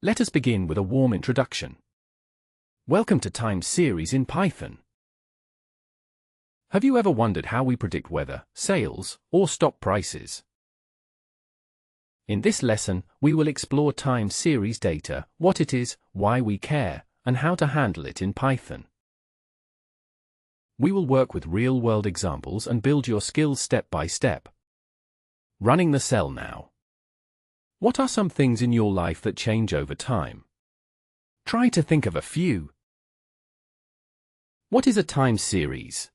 Let us begin with a warm introduction. Welcome to Time Series in Python. Have you ever wondered how we predict weather, sales, or stock prices? In this lesson, we will explore time series data, what it is, why we care, and how to handle it in Python. We will work with real-world examples and build your skills step by step. Running the cell now. What are some things in your life that change over time? Try to think of a few. What is a time series?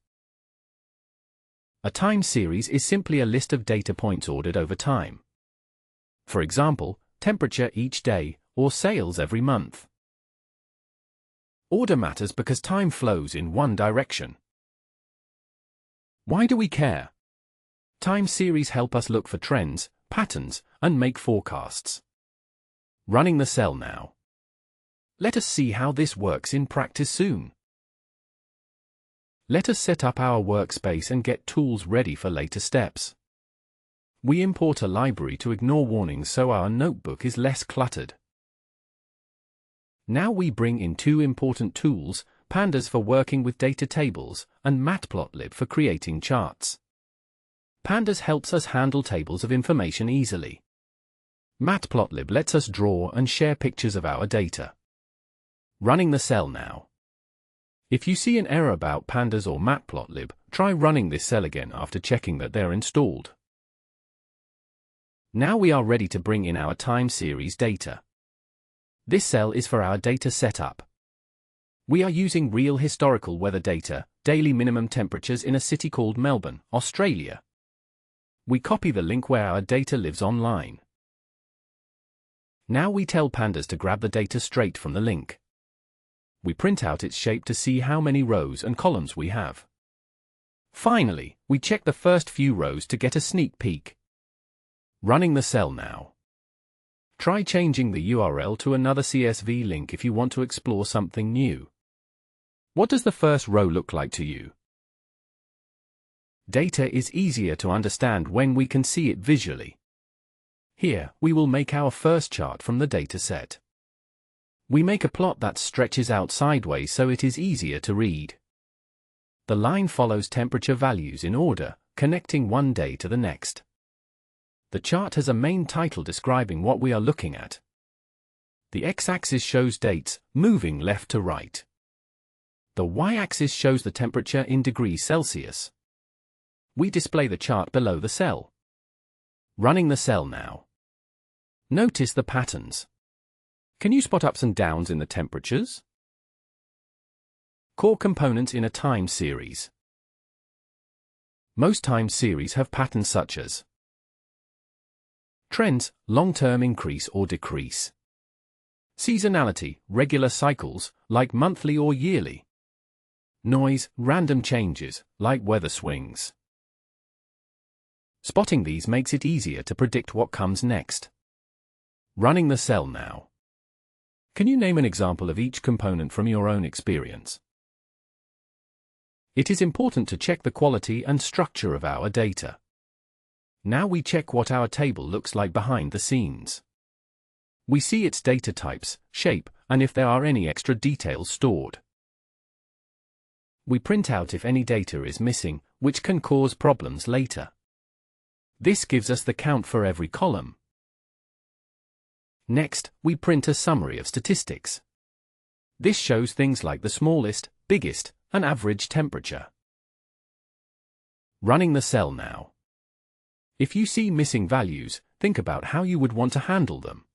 A time series is simply a list of data points ordered over time. For example, temperature each day, or sales every month. Order matters because time flows in one direction. Why do we care? Time series help us look for trends, patterns, and make forecasts. Running the cell now. Let us see how this works in practice soon. Let us set up our workspace and get tools ready for later steps. We import a library to ignore warnings so our notebook is less cluttered. Now we bring in two important tools, pandas for working with data tables, and matplotlib for creating charts. Pandas helps us handle tables of information easily. Matplotlib lets us draw and share pictures of our data. Running the cell now. If you see an error about pandas or matplotlib, try running this cell again after checking that they're installed. Now we are ready to bring in our time series data. This cell is for our data setup. We are using real historical weather data, daily minimum temperatures in a city called Melbourne, Australia. We copy the link where our data lives online. Now we tell pandas to grab the data straight from the link. We print out its shape to see how many rows and columns we have. Finally, we check the first few rows to get a sneak peek. Running the cell now. Try changing the URL to another CSV link if you want to explore something new. What does the first row look like to you? Data is easier to understand when we can see it visually. Here, we will make our first chart from the dataset. We make a plot that stretches out sideways so it is easier to read. The line follows temperature values in order, connecting one day to the next. The chart has a main title describing what we are looking at. The x-axis shows dates, moving left to right. The y-axis shows the temperature in degrees Celsius. We display the chart below the cell. Running the cell now. Notice the patterns. Can you spot ups and downs in the temperatures? Core components in a time series. Most time series have patterns such as trends, long-term increase or decrease. Seasonality, regular cycles, like monthly or yearly. Noise, random changes, like weather swings. Spotting these makes it easier to predict what comes next. Running the cell now. Can you name an example of each component from your own experience? It is important to check the quality and structure of our data. Now we check what our table looks like behind the scenes. We see its data types, shape, and if there are any extra details stored. We print out if any data is missing, which can cause problems later. This gives us the count for every column. Next, we print a summary of statistics. This shows things like the smallest, biggest, and average temperature. Running the cell now. If you see missing values, think about how you would want to handle them.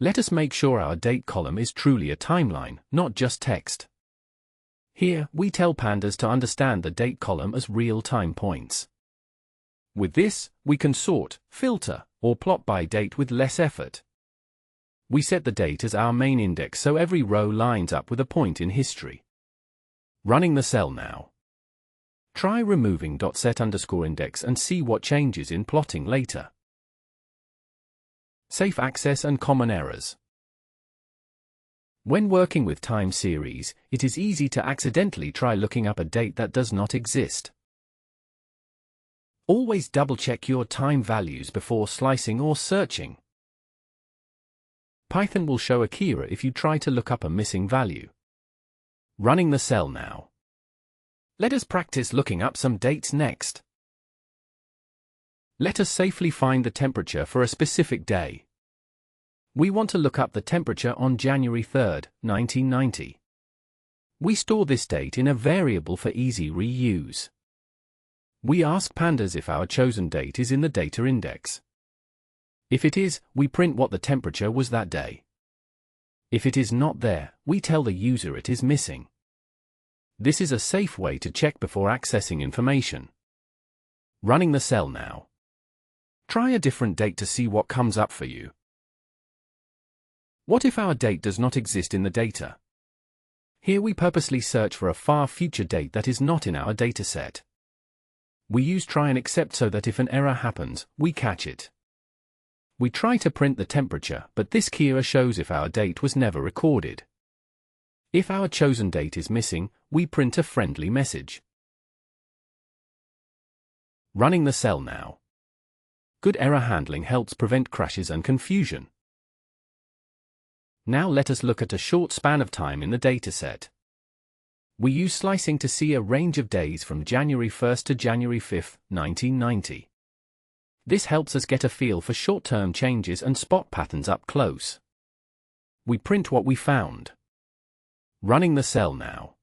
Let us make sure our date column is truly a timeline, not just text. Here, we tell pandas to understand the date column as real-time points. With this, we can sort, filter, or plot by date with less effort. We set the date as our main index so every row lines up with a point in history. Running the cell now. Try removing .set_index and see what changes in plotting later. Safe access and common errors. When working with time series, it is easy to accidentally try looking up a date that does not exist. Always double-check your time values before slicing or searching. Python will show a key error if you try to look up a missing value. Running the cell now. Let us practice looking up some dates next. Let us safely find the temperature for a specific day. We want to look up the temperature on January 3rd, 1990. We store this date in a variable for easy reuse. We ask pandas if our chosen date is in the data index. If it is, we print what the temperature was that day. If it is not there, we tell the user it is missing. This is a safe way to check before accessing information. Running the cell now. Try a different date to see what comes up for you. What if our date does not exist in the data? Here we purposely search for a far future date that is not in our dataset. We use try and except so that if an error happens, we catch it. We try to print the temperature, but this key error shows if our date was never recorded. If our chosen date is missing, we print a friendly message. Running the cell now. Good error handling helps prevent crashes and confusion. Now let us look at a short span of time in the dataset. We use slicing to see a range of days from January 1st to January 5th, 1990. This helps us get a feel for short-term changes and spot patterns up close. We print what we found. Running the cell now.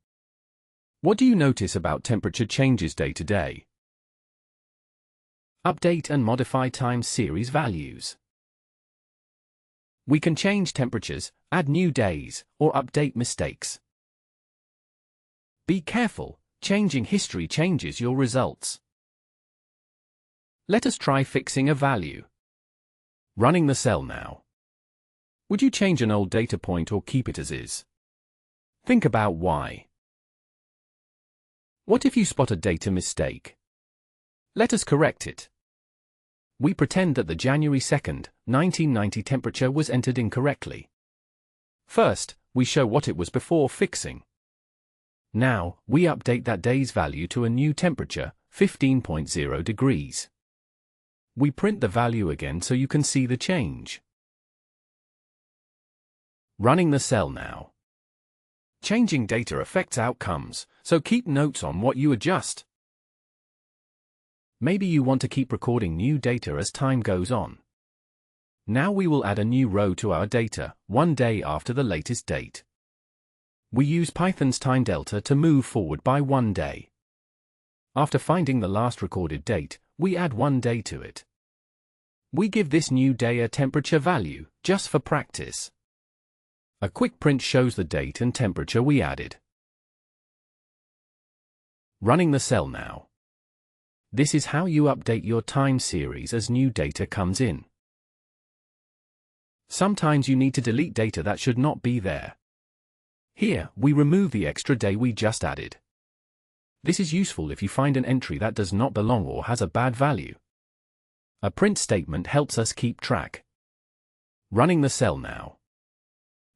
What do you notice about temperature changes day to day? Update and modify time series values. We can change temperatures, add new days, or update mistakes. Be careful, changing history changes your results. Let us try fixing a value. Running the cell now. Would you change an old data point or keep it as is? Think about why. What if you spot a data mistake? Let us correct it. We pretend that the January 2nd, 1990 temperature was entered incorrectly. First, we show what it was before fixing. Now, we update that day's value to a new temperature, 15.0 degrees. We print the value again so you can see the change. Running the cell now. Changing data affects outcomes, so keep notes on what you adjust. Maybe you want to keep recording new data as time goes on. Now we will add a new row to our data, one day after the latest date. We use Python's time delta to move forward by 1 day. After finding the last recorded date, we add 1 day to it. We give this new day a temperature value, just for practice. A quick print shows the date and temperature we added. Running the cell now. This is how you update your time series as new data comes in. Sometimes you need to delete data that should not be there. Here, we remove the extra day we just added. This is useful if you find an entry that does not belong or has a bad value. A print statement helps us keep track. Running the cell now.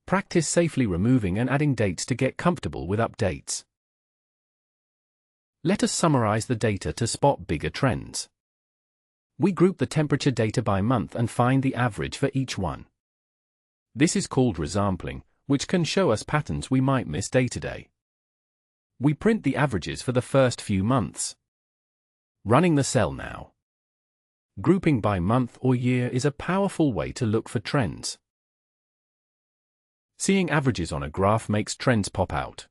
Practice safely removing and adding dates to get comfortable with updates. Let us summarize the data to spot bigger trends. We group the temperature data by month and find the average for each one. This is called resampling, which can show us patterns we might miss day to day. We print the averages for the first few months. Running the cell now. Grouping by month or year is a powerful way to look for trends. Seeing averages on a graph makes trends pop out.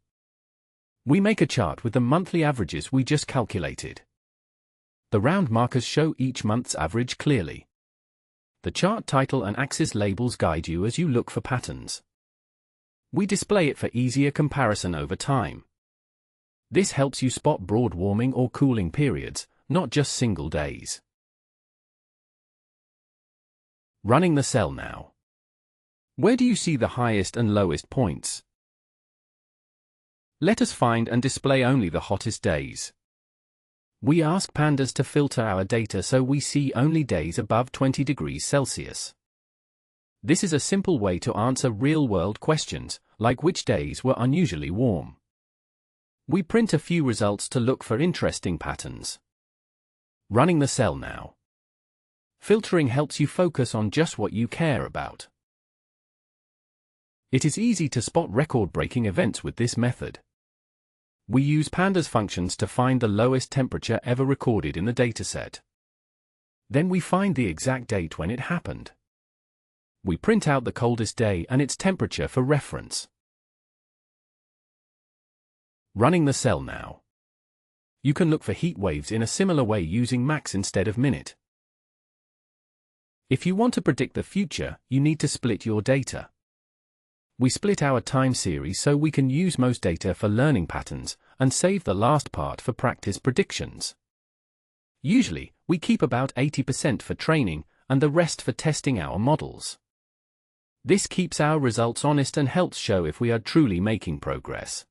We make a chart with the monthly averages we just calculated. The round markers show each month's average clearly. The chart title and axis labels guide you as you look for patterns. We display it for easier comparison over time. This helps you spot broad warming or cooling periods, not just single days. Running the cell now. Where do you see the highest and lowest points? Let us find and display only the hottest days. We ask pandas to filter our data so we see only days above 20 degrees Celsius. This is a simple way to answer real-world questions, like which days were unusually warm. We print a few results to look for interesting patterns. Running the cell now. Filtering helps you focus on just what you care about. It is easy to spot record-breaking events with this method. We use pandas functions to find the lowest temperature ever recorded in the dataset. Then we find the exact date when it happened. We print out the coldest day and its temperature for reference. Running the cell now. You can look for heat waves in a similar way using max instead of minute. If you want to predict the future, you need to split your data. We split our time series so we can use most data for learning patterns and save the last part for practice predictions. Usually, we keep about 80% for training and the rest for testing our models. This keeps our results honest and helps show if we are truly making progress.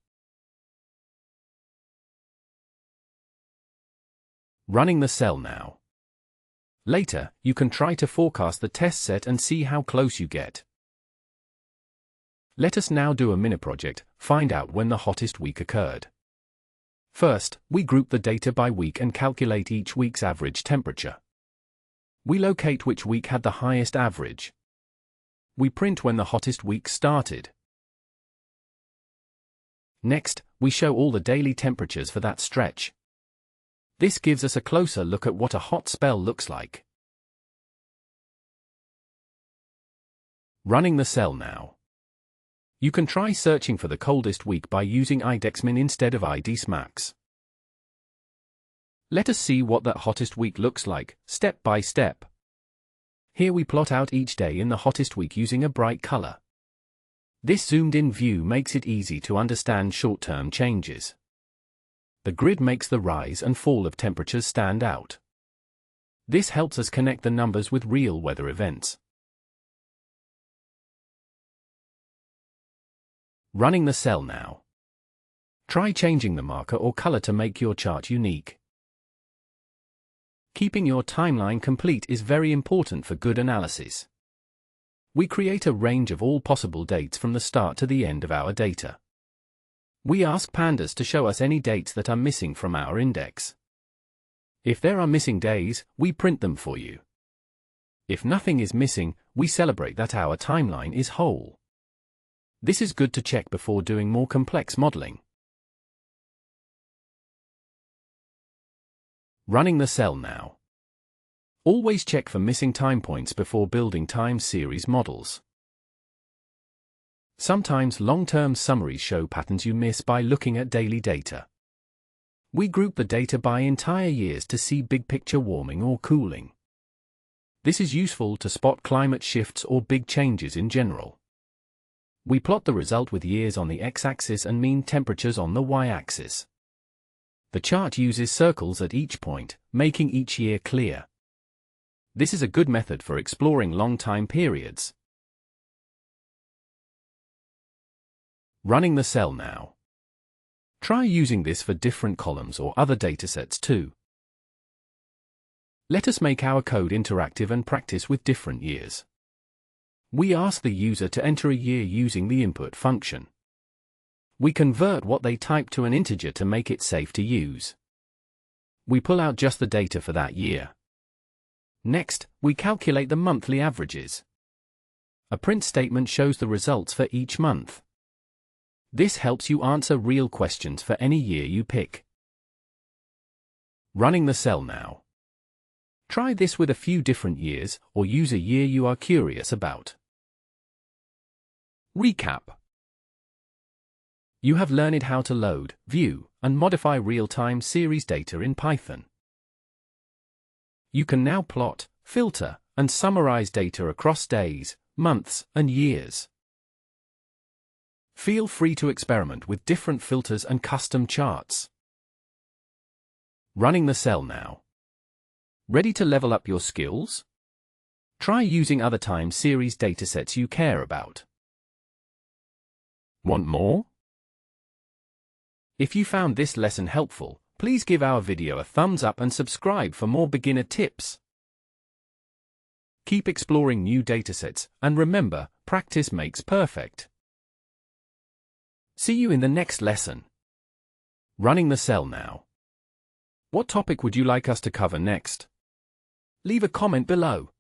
Running the cell now. Later, you can try to forecast the test set and see how close you get. Let us now do a mini project, find out when the hottest week occurred. First, we group the data by week and calculate each week's average temperature. We locate which week had the highest average. We print when the hottest week started. Next, we show all the daily temperatures for that stretch. This gives us a closer look at what a hot spell looks like. Running the cell now. You can try searching for the coldest week by using idexmin instead of idmax. Let us see what that hottest week looks like, step by step. Here we plot out each day in the hottest week using a bright color. This zoomed-in view makes it easy to understand short-term changes. The grid makes the rise and fall of temperatures stand out. This helps us connect the numbers with real weather events. Running the cell now. Try changing the marker or color to make your chart unique. Keeping your timeline complete is very important for good analysis. We create a range of all possible dates from the start to the end of our data. We ask pandas to show us any dates that are missing from our index. If there are missing days, we print them for you. If nothing is missing, we celebrate that our timeline is whole. This is good to check before doing more complex modeling. Running the cell now. Always check for missing time points before building time series models. Sometimes long-term summaries show patterns you miss by looking at daily data. We group the data by entire years to see big picture warming or cooling. This is useful to spot climate shifts or big changes in general. We plot the result with years on the x-axis and mean temperatures on the y-axis. The chart uses circles at each point, making each year clear. This is a good method for exploring long time periods. Running the cell now. Try using this for different columns or other datasets too. Let us make our code interactive and practice with different years. We ask the user to enter a year using the input function. We convert what they type to an integer to make it safe to use. We pull out just the data for that year. Next, we calculate the monthly averages. A print statement shows the results for each month. This helps you answer real questions for any year you pick. Running the cell now. Try this with a few different years, or use a year you are curious about. Recap. You have learned how to load, view, and modify real-time series data in Python. You can now plot, filter, and summarize data across days, months, and years. Feel free to experiment with different filters and custom charts. Running the cell now. Ready to level up your skills? Try using other time series datasets you care about. Want more? If you found this lesson helpful, please give our video a thumbs up and subscribe for more beginner tips. Keep exploring new datasets, and remember, practice makes perfect. See you in the next lesson. Running the cell now. What topic would you like us to cover next? Leave a comment below.